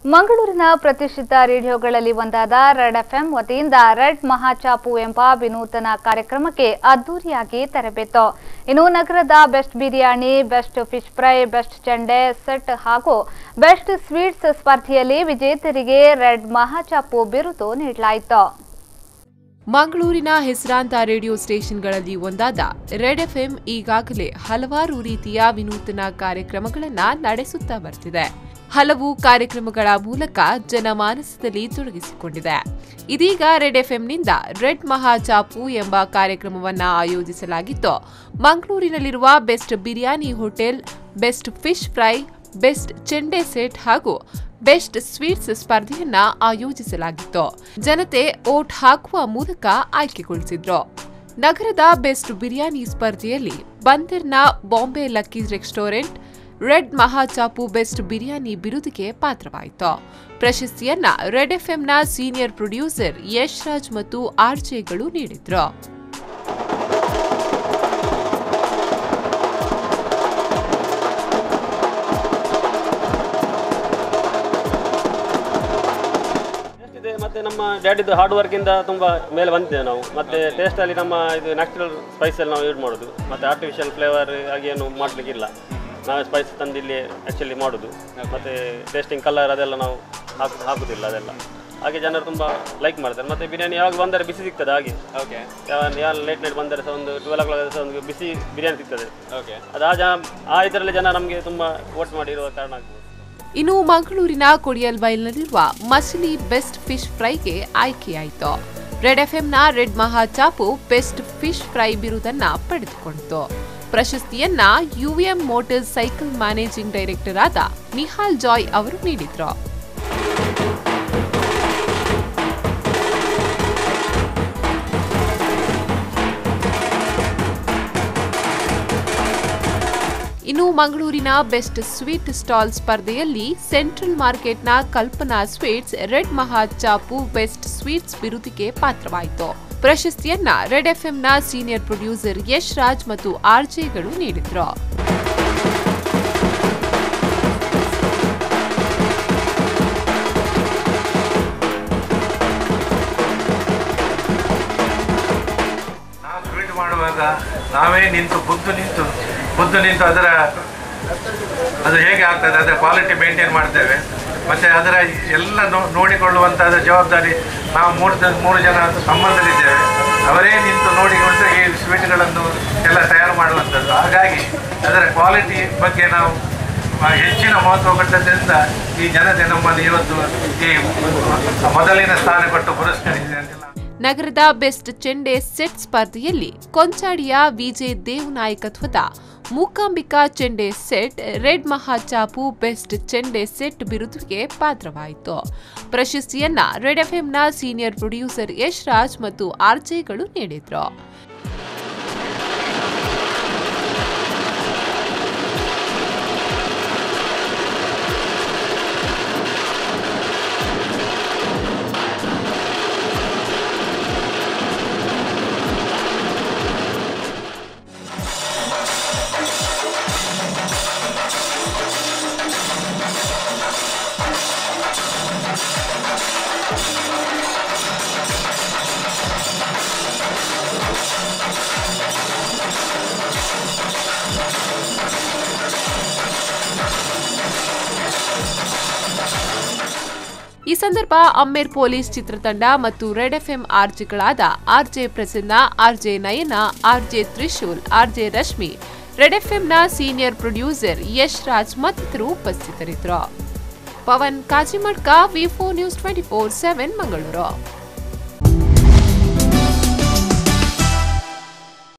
ಮಂಗಳೂರಿನ ಪ್ರತಿಷ್ಠಿತ ರೇಡಿಯೋಗಳಲ್ಲಿ ಒಂದಾದ ರೆಡ್ ಎಫ್ಎಂ ವತಿಯಿಂದ ರೆಡ್ ಮಹಾಚಾಪು ಎಂಬ ವಿನೂತನ ಕಾರ್ಯಕ್ರಮಕ್ಕೆ ಅದ್ದೂರಿಯಾಗಿ ತೆರೆಬಿತ್ತು. ಇನ್ನು ನಗರದ best biryani, best fish fry, best ಚೆಂಡೆ ಸೆಟ್ ಹಾಗೂ ಬೆಸ್ಟ್ ಸ್ವೀಟ್ಸ್ ಸ್ಪರ್ಧೆಯಲ್ಲಿ ವಿಜೇತರಿಗೆ ರೆಡ್ ಮಹಾಚಾಪು ಬಿರುದು ನೀಡಲಾಯಿತು. ಮಂಗಳೂರಿನ ಹೆಸರಾಂತ ರೇಡಿಯೋ ಸ್ಟೇಷನ್ಗಳಲ್ಲಿ ಒಂದಾದ ರೆಡ್ ಎಫ್ಎಂ ಈಗಾಗಲೇ ಹಲವಾರು ರೀತಿಯ ವಿನೂತನ ಕಾರ್ಯಕ್ರಮಗಳನ್ನು ನಡೆಸುತ್ತಾ ಬರ್ತಿದೆ. ಹಲವು ಕಾರ್ಯಕ್ರಮಗಳ ಮೂಲಕ ಜನಮಾನಸದಲ್ಲಿ ತೊಡಗಿಸಿಕೊಂಡಿದೆ. ಇದೀಗ ರೆಡ್ ಎಫ್ಎಂನಿಂದ ರೆಡ್ ಮಹಾಚಾಪು ಎಂಬ ಕಾರ್ಯಕ್ರಮವನ್ನು ಆಯೋಜಿಸಲಾಗಿತ್ತು. ಮಂಗಳೂರಿನಲ್ಲಿರುವ best biryani hotel, best fish fry, best ಚೆಂಡೆ ಸೆಟ್ ಹಾಗೂ ಬೆಸ್ಟ್ ಸ್ವೀಟ್ಸ್ ಸ್ಪರ್ಧೆಯನ್ನ ಆಯೋಜಿಸಲಾಗಿತ್ತು. ಜನತೆ ಓಟ್ ಹಾಕುವ ಮೂಲಕ ಆಯ್ಕೆಗೊಳಿಸಿದ್ರು. ನಗರದ ಬೆಸ್ಟ್ ಬಿರಿಯಾನಿ ಸ್ಪರ್ಧೆಯಲ್ಲಿ ಬಂದರ್ನ Bombay lucky restaurant red Mahachapu best biryani ಬಿರುದಿಗೆ ಪಾತ್ರವಾಯಿತು. ಪ್ರಶಸ್ತಿಯನ್ನ ರೆಡ್ ಎಫ್ಎಂನ ಸೀನಿಯರ್ ಪ್ರೊಡ್ಯೂಸರ್ ಯಶ್ ರಾಜ್ ಮತ್ತು ಆರ್ಜೆಗಳು ನೀಡಿದ್ರು. ಮತ್ತೆ ನಮ್ಮ ಡ್ಯಾಡಿದು ಹಾರ್ಡ್ ವರ್ಕ್ ಇಂದ ತುಂಬಾ ಮೇಲೆ ಬಂದಿದ್ದೇವೆ ನಾವು. ಮತ್ತೆ ಟೇಸ್ಟ್ ಅಲ್ಲಿ ನಮ್ಮ ಇದು ನ್ಯಾಚುರಲ್ ಸ್ಪೈಸ್ ಅಲ್ಲಿ ನಾವು ಯೂಸ್ ಮಾಡೋದು. ಮತ್ತೆ ಆರ್ಟಿಫಿಷಿಯಲ್ ಫ್ಲೇವರ್ ಹಾಗೇನು ಮಾಡ್ಲಿಕ್ಕಿಲ್ಲ. ನಾವೇ ಸ್ಪೈಸ್ ತಂದು ಇಲ್ಲಿ ಆ್ಯಕ್ಚುಲಿ ಮಾಡೋದು. ಮತ್ತು ಟೇಸ್ಟಿಂಗ್ ಕಲರ್ ಅದೆಲ್ಲ ನಾವು ಹಾಕುದಿಲ್ಲ ಅದೆಲ್ಲ. ಹಾಗೆ ಜನರು ತುಂಬ ಲೈಕ್ ಮಾಡ್ತಾರೆ. ಮತ್ತು ಬಿರಿಯಾನಿ ಯಾವಾಗ ಬಂದರೆ ಬಿಸಿ ಸಿಗ್ತದೆ. ಹಾಗೆ ಯಾವ ಲೇಟ್ ನೈಟ್ ಬಂದರೆ ಸಹ ಒಂದು 12 o'clock ಸಹ ಒಂದು ಬಿಸಿ ಬಿರಿಯಾನಿ ಸಿಗ್ತದೆ. ಅದು ಆ ಇದರಲ್ಲಿ ಜನ ನಮಗೆ ತುಂಬ ವೋಟ್ ಮಾಡಿರುವ ಕಾರಣ ಆಗ್ತದೆ. ಇನ್ನು ಮಂಗಳೂರಿನ ಕೊಡಿಯಲ್ಬೈಲ್ನಲ್ಲಿರುವ ಮಸಲಿ ಬೆಸ್ಟ್ ಫಿಶ್ ಫ್ರೈಗೆ ಆಯ್ಕೆಯಾಯಿತು. ರೆಡ್ ಎಫ್ಎಂನ red Mahachapu best fish fry ಬಿರುದನ್ನ ಪಡೆದುಕೊಂಡಿತು. ಪ್ರಶಸ್ತಿಯನ್ನ UM motors cycle managing director ಆದ ನಿಹಾಲ್ ಜಾಯ್ ಅವರು ನೀಡಿದ್ರು. ಇನ್ನು ಮಂಗಳೂರಿನ ಬೆಸ್ಟ್ ಸ್ವೀಟ್ ಸ್ಟಾಲ್ ಸ್ಪರ್ಧೆಯಲ್ಲಿ ಸೆಂಟ್ರಲ್ ಮಾರ್ಕೆಟ್ನ Kalpana sweets red Mahachapu best sweets ಬಿರುದಿಗೆ ಪಾತ್ರವಾಯಿತು. ಪ್ರಶಸ್ತಿಯನ್ನ ರೆಡ್ ಎಫ್ಎಂನ ಸೀನಿಯರ್ ಪ್ರೊಡ್ಯೂಸರ್ ಯಶ್ ರಾಜ್ ಮತ್ತು ಆರ್ಜೆಗಳು ನೀಡಿದ್ರು. ನಾವು ಸ್ವೀಟ್ ಮಾಡುವಾಗ ನಾವೇ ಖುದ್ದು ನಿಂತು ಅದು ಹೇಗೆ ಆಗ್ತದೆ ಅದರ ಕ್ವಾಲಿಟಿ ಮೇಂಟೈನ್ ಮಾಡ್ತೇವೆ. ಮತ್ತು ಅದರ ಎಲ್ಲ ನೋಡಿಕೊಳ್ಳುವಂಥದ್ದು ಜವಾಬ್ದಾರಿ ನಾವು ಮೂರು ಜನ ಸಂಬಂಧರಿದ್ದೇವೆ. ಅವರೇ ನಿಂತು ನೋಡಿಕೊಂಡು ಈ ಸ್ವೀಟ್ಗಳನ್ನು ಎಲ್ಲ ತಯಾರು ಮಾಡುವಂಥದ್ದು. ಹಾಗಾಗಿ ಅದರ ಕ್ವಾಲಿಟಿ ಬಗ್ಗೆ ನಾವು ಹೆಚ್ಚಿನ ಮಹತ್ವ ಕೊಟ್ಟದ್ರಿಂದ ಈ ಜನತೆ ನಮ್ಮನ್ನು ಇವತ್ತು ಈ ಮೊದಲಿನ ಸ್ಥಾನ ಕೊಟ್ಟು ಪುರಸ್ಕರಿಸಿದೆ ಅಂತಿಲ್ಲ. ನಗರದ ಬೆಸ್ಟ್ ಚೆಂಡೆ ಸೆಟ್ ಸ್ಪರ್ಧೆಯಲ್ಲಿ ಕೊಂಚಾಡಿಯ ವಿಜಯ್ ದೇವ್ ನಾಯಕತ್ವದ ಮೂಕಾಂಬಿಕಾ ಚೆಂಡೆ ಸೆಟ್ ರೆಡ್ ಮಹಾಚಾಪು ಬೆಸ್ಟ್ ಚೆಂಡೆ ಸೆಟ್ ಬಿರುದಿಗೆ ಪಾತ್ರವಾಯಿತು. ಪ್ರಶಸ್ತಿಯನ್ನ ರೆಡ್ ಎಫ್ಎಂನ ಸೀನಿಯರ್ ಪ್ರೊಡ್ಯೂಸರ್ ಯಶ್ ರಾಜ್ ಮತ್ತು ಆರ್ಜೆಗಳು ನೀಡಿದ್ರು. ಈ ಸಂದರ್ಭ ಅಮ್ಮೇರ್ ಪೊಲೀಸ್ ಚಿತ್ರತಂಡ ಮತ್ತು ರೆಡ್ ಎಫ್ಎಂ ಆರ್ಜೆಗಳಾದ RJ Prasanna, RJ Nayana, RJ Trishul, RJ Rashmi, red ಎಫ್ಎಂನ ಸೀನಿಯರ್ ಪ್ರೊಡ್ಯೂಸರ್ ಯಶ್ ರಾಜ್ ಮತ್ತಿತರರು ಉಪಸ್ಥಿತರಿದ್ದರು. ಪವನ್ ಕಾಜಿಮಡ್ಕ, ವಿ4 ನ್ಯೂಸ್ 24/7 ಮಂಗಳೂರು.